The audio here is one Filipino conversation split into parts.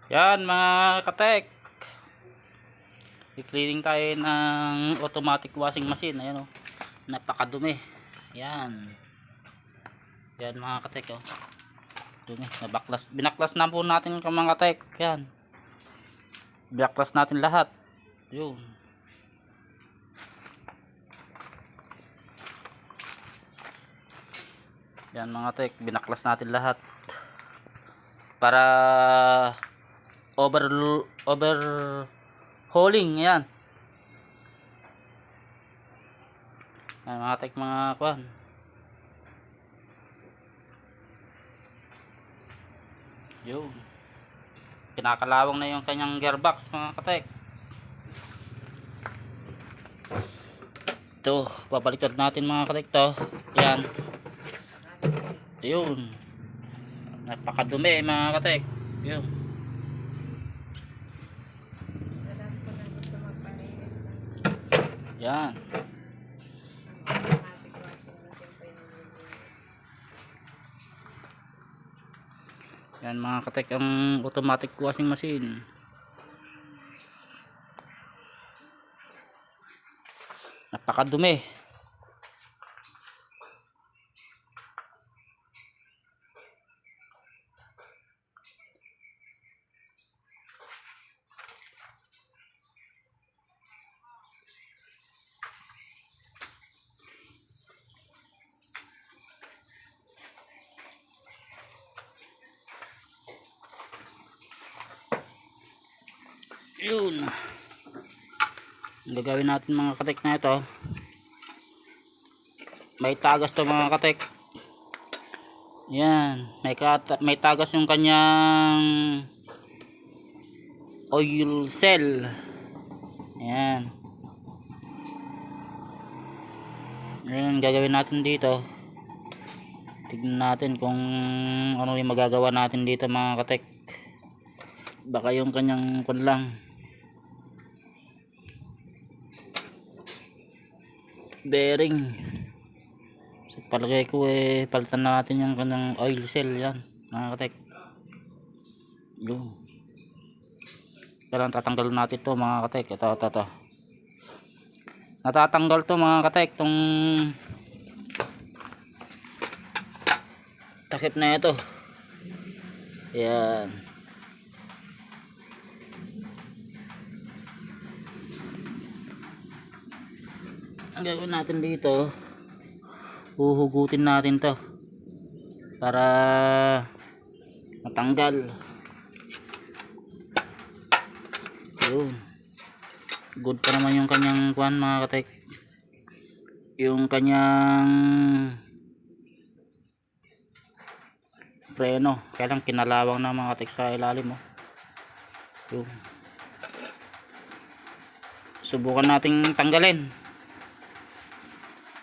Yan mga katek, i-cleaning tayo ng automatic washing machine. Ayan o, napakadumi. Yan mga katek o, dumi, nabaklas. Binaklas na po natin mga katek. Yan, binaklas natin lahat. Yun, yan mga katek, binaklas natin lahat para overhauling. Yan mga katek, mga kwan. Yun, kinakalawang na yung kanyang gearbox mga katek. Ito, babaliktad natin mga katek to. Yan, yun, napakadumi mga katek. Yun, yan, yan mga katek, ang automatic washing machine. Napakadumi. Yun, ang gagawin natin mga katek na ito, may tagas to mga katek. Yan, may tagas yung kanyang oil cell. Yan, yan gagawin natin dito. Tignan natin kung ano yung magagawa natin dito mga katek. Baka yung kanyang kun lang, bearing. So, palagay ko palitan na natin yung kanyang oil cell. Yan mga katek. Yun, kailangan tatanggalin natin to mga katek. Ito natatanggal to mga katek, tong takip na ito. Yan, ang gagawin natin dito, huhugutin natin to para matanggal. Yun, good pa naman yung kanyang kuhan mga katek, yung kanyang preno. Kaya lang kinalawang na mga katek sa ilalim mo. Yun, subukan nating tanggalin.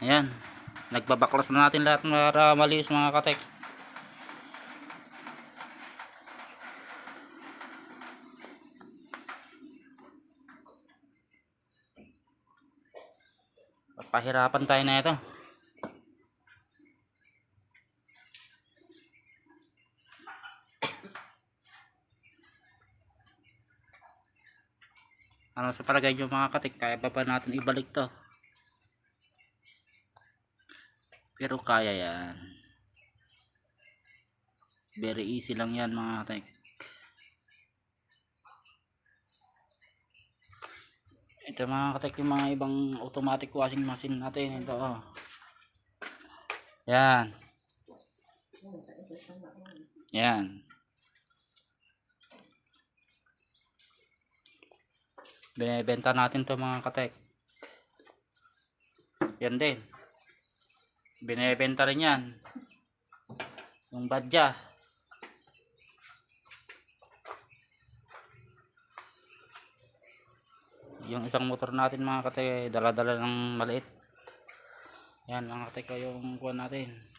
Ayan, nagbabaklas na natin lahat para malinis mga katek. Papahirapan tayo na ito. Ano sa palagay nyo mga katek, kaya pa natin ibalik to? Pero kaya yan, very easy lang yan mga katek. Ito mga katek, yung mga ibang automatic washing machine natin. Ito oh. Yan, yan, binibenta natin to mga katek. Yan din, binibenta rin yan, yung badya. Yung isang motor natin mga katek, dala-dala ng maliit. Yan mga katek, yung kuha natin.